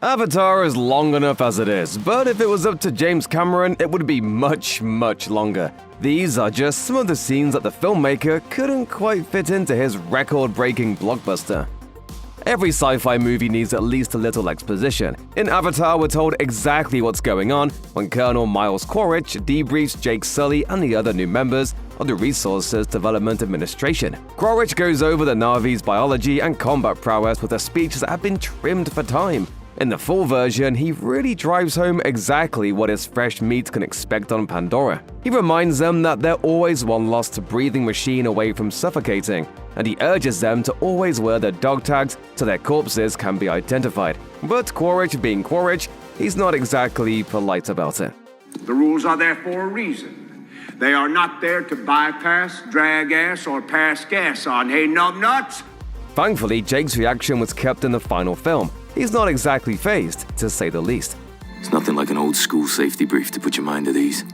Avatar is long enough as it is, but if it was up to James Cameron, it would be much, much longer. These are just some of the scenes that the filmmaker couldn't quite fit into his record-breaking blockbuster. Every sci-fi movie needs at least a little exposition. In Avatar, we're told exactly what's going on when Colonel Miles Quaritch debriefs Jake Sully and the other new members of the Resources Development Administration. Quaritch goes over the Na'vi's biology and combat prowess with a speech that had been trimmed for time. In the full version, he really drives home exactly what his fresh meat can expect on Pandora. He reminds them that they're always one lost breathing machine away from suffocating, and he urges them to always wear their dog tags so their corpses can be identified. But Quaritch being Quaritch, he's not exactly polite about it. The rules are there for a reason. They are not there to bypass, drag ass, or pass gas on. Hey, numbnuts! Thankfully, Jake's reaction was kept in the final film. He's not exactly fazed, to say the least. It's nothing like an old school safety brief to put your mind at ease.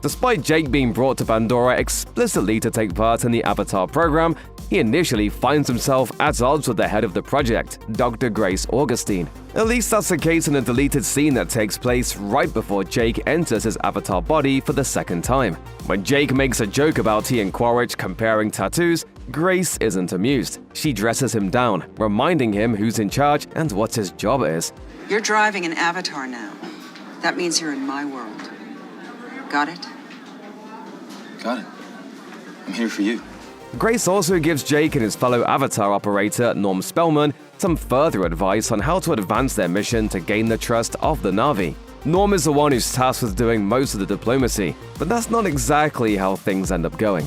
Despite Jake being brought to Pandora explicitly to take part in the Avatar program, he initially finds himself at odds with the head of the project, Dr. Grace Augustine. At least that's the case in a deleted scene that takes place right before Jake enters his Avatar body for the second time. When Jake makes a joke about he and Quaritch comparing tattoos, Grace isn't amused. She dresses him down, reminding him who's in charge and what his job is. You're driving an Avatar now. That means you're in my world. Got it? Got it. I'm here for you. Grace also gives Jake and his fellow Avatar operator, Norm Spellman, some further advice on how to advance their mission to gain the trust of the Na'vi. Norm is the one who's tasked with doing most of the diplomacy, but that's not exactly how things end up going.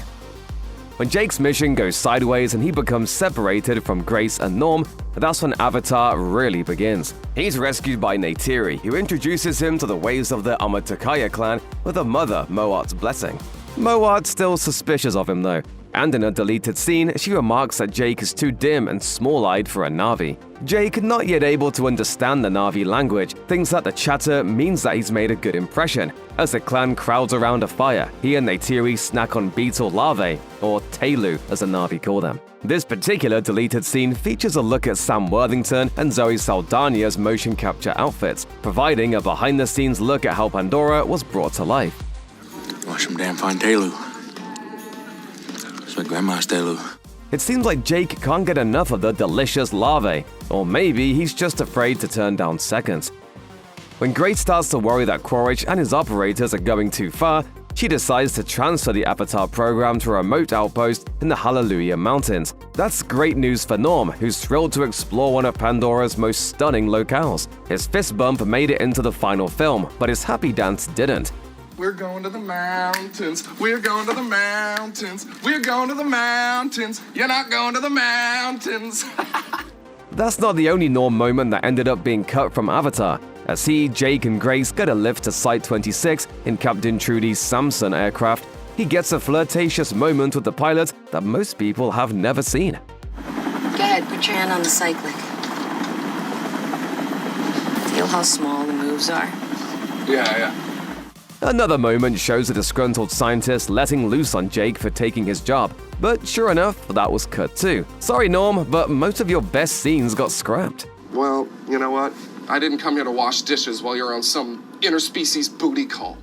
When Jake's mission goes sideways and he becomes separated from Grace and Norm, that's when Avatar really begins. He's rescued by Neytiri, who introduces him to the ways of the Amatakaya clan with a mother Moat's blessing. Moat's still suspicious of him though, and in a deleted scene, she remarks that Jake is too dim and small-eyed for a Na'vi. Jake, not yet able to understand the Na'vi language, thinks that the chatter means that he's made a good impression. As the clan crowds around a fire, he and Neytiri snack on beetle larvae, or Telu as the Na'vi call them. This particular deleted scene features a look at Sam Worthington and Zoe Saldana's motion capture outfits, providing a behind-the-scenes look at how Pandora was brought to life. Watch them damn fine Telu. It's my grandma's Telu. It seems like Jake can't get enough of the delicious larvae, or maybe he's just afraid to turn down seconds. When Grace starts to worry that Quaritch and his operators are going too far, she decides to transfer the Avatar program to a remote outpost in the Hallelujah Mountains. That's great news for Norm, who's thrilled to explore one of Pandora's most stunning locales. His fist bump made it into the final film, but his happy dance didn't. We're going to the mountains, we're going to the mountains, we're going to the mountains, you're not going to the mountains. That's not the only Norm moment that ended up being cut from Avatar. As he, Jake, and Grace get a lift to Site 26 in Captain Trudy's Samson aircraft, he gets a flirtatious moment with the pilot that most people have never seen. Go ahead, put your hand on the cyclic. Feel how small the moves are? Yeah. Another moment shows a disgruntled scientist letting loose on Jake for taking his job, but sure enough, that was cut too. Sorry Norm, but most of your best scenes got scrapped. Well, you know what? I didn't come here to wash dishes while you're on some interspecies booty call.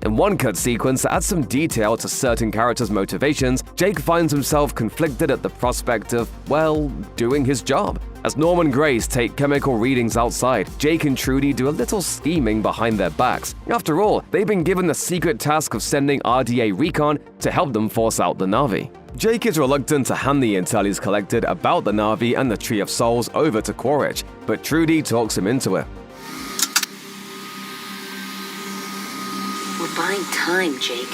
In one cut sequence that adds some detail to certain characters' motivations, Jake finds himself conflicted at the prospect of, well, doing his job. As Norm and Grace take chemical readings outside, Jake and Trudy do a little scheming behind their backs. After all, they've been given the secret task of sending RDA Recon to help them force out the Na'vi. Jake is reluctant to hand the intel he's collected about the Na'vi and the Tree of Souls over to Quaritch, but Trudy talks him into it. We're buying time, Jake.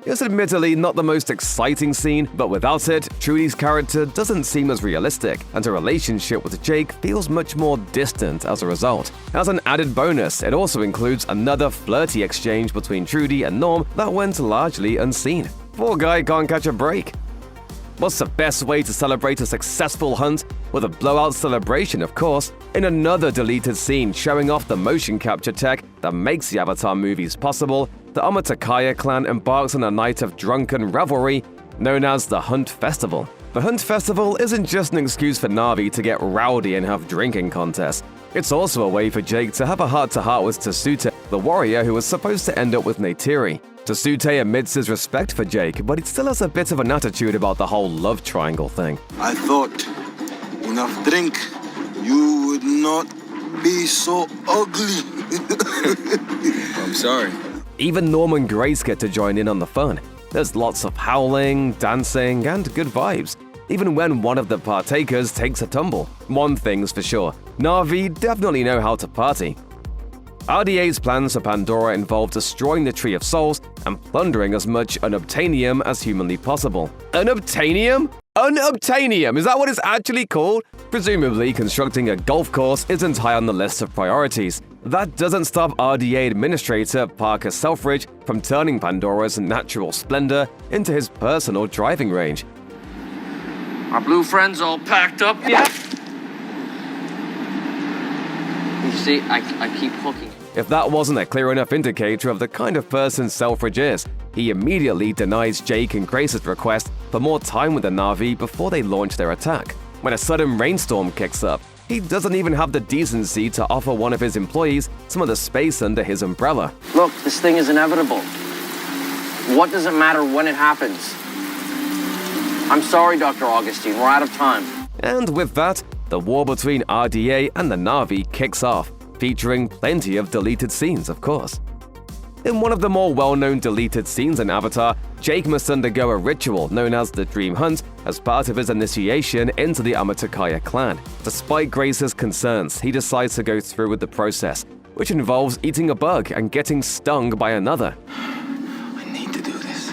It's admittedly not the most exciting scene, but without it, Trudy's character doesn't seem as realistic, and her relationship with Jake feels much more distant as a result. As an added bonus, it also includes another flirty exchange between Trudy and Norm that went largely unseen. Poor guy can't catch a break. What's the best way to celebrate a successful hunt? With a blowout celebration, of course, in another deleted scene showing off the motion capture tech that makes the Avatar movies possible, the Amatakaya clan embarks on a night of drunken revelry known as the Hunt Festival. The Hunt Festival isn't just an excuse for Na'vi to get rowdy and have drinking contests. It's also a way for Jake to have a heart-to-heart with Tsu'tey, the warrior who was supposed to end up with Neytiri. Tsu'tey admits his respect for Jake, but he still has a bit of an attitude about the whole love triangle thing. I thought, enough drink, you would not be so ugly. I'm sorry. Even Norm and Grace get to join in on the fun. There's lots of howling, dancing, and good vibes, even when one of the partakers takes a tumble. One thing's for sure, Na'vi definitely know how to party. RDA's plans for Pandora involve destroying the Tree of Souls and plundering as much unobtainium as humanly possible. Unobtainium? Unobtainium, is that what it's actually called? Presumably, constructing a golf course isn't high on the list of priorities. That doesn't stop RDA Administrator Parker Selfridge from turning Pandora's natural splendor into his personal driving range. Our blue friends all packed up yet? You see, I keep hooking. If that wasn't a clear enough indicator of the kind of person Selfridge is, he immediately denies Jake and Grace's request for more time with the Na'vi before they launch their attack. When a sudden rainstorm kicks up, he doesn't even have the decency to offer one of his employees some of the space under his umbrella. Look, this thing is inevitable. What does it matter when it happens? I'm sorry, Dr. Augustine, we're out of time. And with that, the war between RDA and the Na'vi kicks off, featuring plenty of deleted scenes, of course. In one of the more well-known deleted scenes in Avatar, Jake must undergo a ritual known as the Dream Hunt as part of his initiation into the Amatakaya clan. Despite Grace's concerns, he decides to go through with the process, which involves eating a bug and getting stung by another. I need to do this.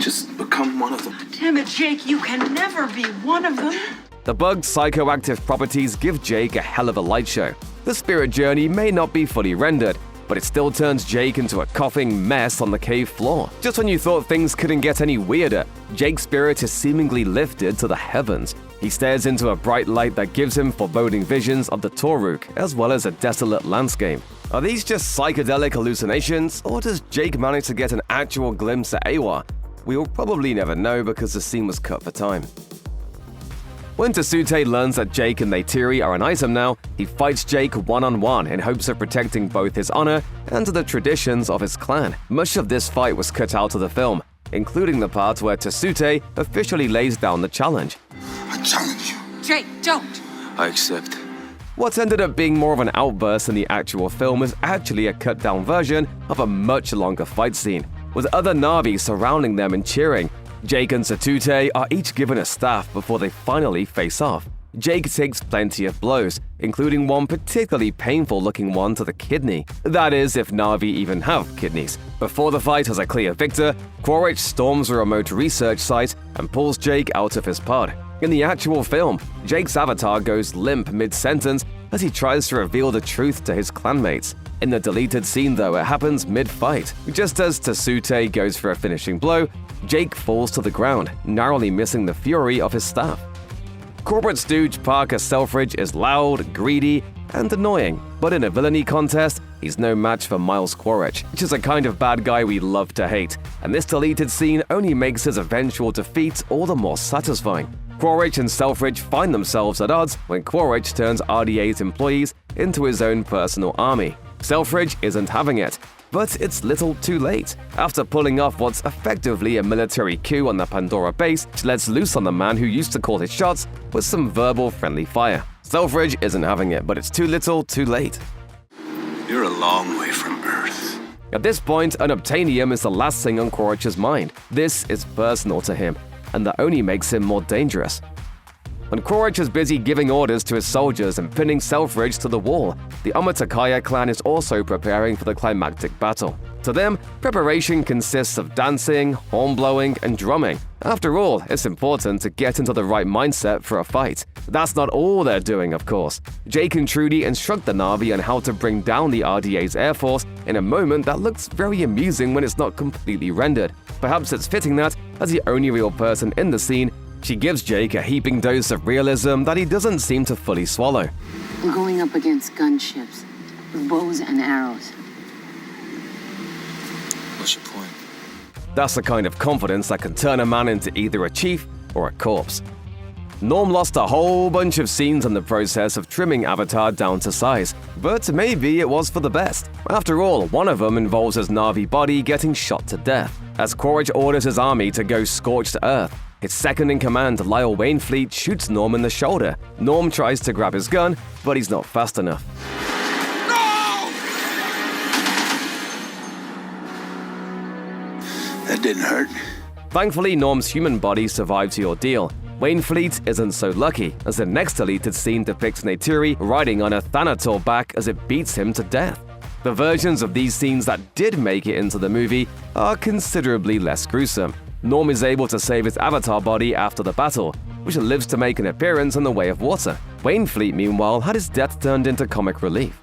Just become one of them. Damn it, Jake, you can never be one of them. The bug's psychoactive properties give Jake a hell of a light show. The spirit journey may not be fully rendered, but it still turns Jake into a coughing mess on the cave floor. Just when you thought things couldn't get any weirder, Jake's spirit is seemingly lifted to the heavens. He stares into a bright light that gives him foreboding visions of the Toruk, as well as a desolate landscape. Are these just psychedelic hallucinations, or does Jake manage to get an actual glimpse at Awa? We'll probably never know because the scene was cut for time. When Tsu'tey learns that Jake and Neytiri are an item now, he fights Jake one-on-one in hopes of protecting both his honor and the traditions of his clan. Much of this fight was cut out of the film, including the part where Tsu'tey officially lays down the challenge. I challenge you. Jake, don't. I accept. What ended up being more of an outburst in the actual film is actually a cut-down version of a much longer fight scene, with other Na'vi surrounding them and cheering. Jake and Tsu'tey are each given a staff before they finally face off. Jake takes plenty of blows, including one particularly painful-looking one to the kidney. That is, if Na'vi even have kidneys. Before the fight has a clear victor, Quaritch storms a remote research site and pulls Jake out of his pod. In the actual film, Jake's avatar goes limp mid-sentence as he tries to reveal the truth to his clanmates. In the deleted scene, though, it happens mid-fight. Just as Tsu'tey goes for a finishing blow, Jake falls to the ground, narrowly missing the fury of his staff. Corporate stooge Parker Selfridge is loud, greedy, and annoying, but in a villainy contest, he's no match for Miles Quaritch, which is a kind of bad guy we love to hate, and this deleted scene only makes his eventual defeat all the more satisfying. Quaritch and Selfridge find themselves at odds when Quaritch turns RDA's employees into his own personal army. Selfridge isn't having it, but it's little too late. After pulling off what's effectively a military coup on the Pandora base, which lets loose on the man who used to call his shots with some verbal friendly fire. Selfridge isn't having it, but it's too little too late. You're a long way from Earth. At this point, unobtainium is the last thing on Quaritch's mind. This is personal to him, and that only makes him more dangerous. When Quaritch is busy giving orders to his soldiers and pinning Selfridge to the wall, the Amatakaya clan is also preparing for the climactic battle. To them, preparation consists of dancing, horn blowing, and drumming. After all, it's important to get into the right mindset for a fight. That's not all they're doing, of course. Jake and Trudy instruct the Na'vi on how to bring down the RDA's air force in a moment that looks very amusing when it's not completely rendered. Perhaps it's fitting that, as the only real person in the scene, she gives Jake a heaping dose of realism that he doesn't seem to fully swallow. We're going up against gunships with bows and arrows. What's your point? That's the kind of confidence that can turn a man into either a chief or a corpse. Norm lost a whole bunch of scenes in the process of trimming Avatar down to size, but maybe it was for the best. After all, one of them involves his Na'vi body getting shot to death, as Quaritch orders his army to go scorched earth. His second-in-command, Lyle Wainfleet, shoots Norm in the shoulder. Norm tries to grab his gun, but he's not fast enough. That didn't hurt. Thankfully, Norm's human body survives the ordeal. Wainfleet isn't so lucky, as the next deleted scene depicts Neytiri riding on a Thanator back as it beats him to death. The versions of these scenes that did make it into the movie are considerably less gruesome. Norm is able to save his Avatar body after the battle, which lives to make an appearance in the way of water. Wainfleet, meanwhile, had his death turned into comic relief.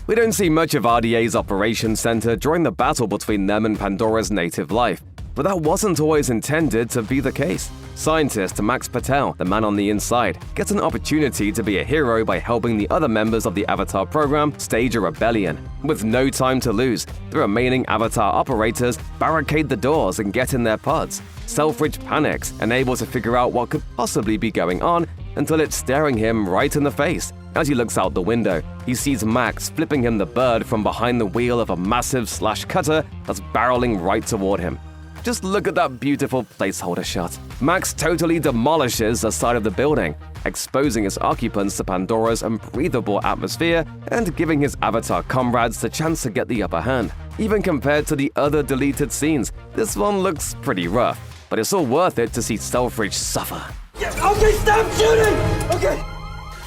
We don't see much of RDA's operations center during the battle between them and Pandora's native life, but that wasn't always intended to be the case. Scientist Max Patel, the man on the inside, gets an opportunity to be a hero by helping the other members of the Avatar program stage a rebellion. With no time to lose, the remaining Avatar operators barricade the doors and get in their pods. Selfridge panics, unable to figure out what could possibly be going on until it's staring him right in the face. As he looks out the window, he sees Max flipping him the bird from behind the wheel of a massive slash cutter that's barreling right toward him. Just look at that beautiful placeholder shot. Max totally demolishes the side of the building, exposing its occupants to Pandora's unbreathable atmosphere and giving his Avatar comrades the chance to get the upper hand. Even compared to the other deleted scenes, this one looks pretty rough, but it's all worth it to see Selfridge suffer. Yeah, okay, stop shooting! Okay.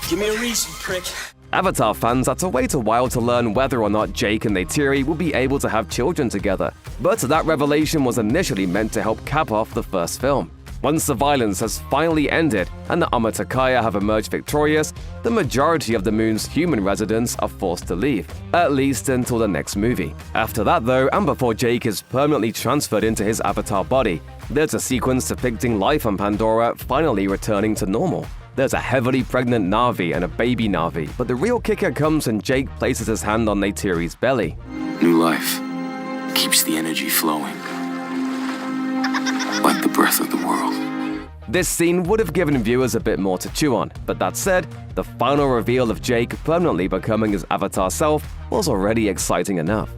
Give me a reason, prick. Avatar fans had to wait a while to learn whether or not Jake and Neytiri would be able to have children together, but that revelation was initially meant to help cap off the first film. Once the violence has finally ended and the Amatakaya have emerged victorious, the majority of the moon's human residents are forced to leave, at least until the next movie. After that though, and before Jake is permanently transferred into his Avatar body, there's a sequence depicting life on Pandora finally returning to normal. There's a heavily pregnant Na'vi and a baby Na'vi, but the real kicker comes when Jake places his hand on Neytiri's belly. New life keeps the energy flowing, like the breath of the world. This scene would have given viewers a bit more to chew on, but that said, the final reveal of Jake permanently becoming his Avatar self was already exciting enough.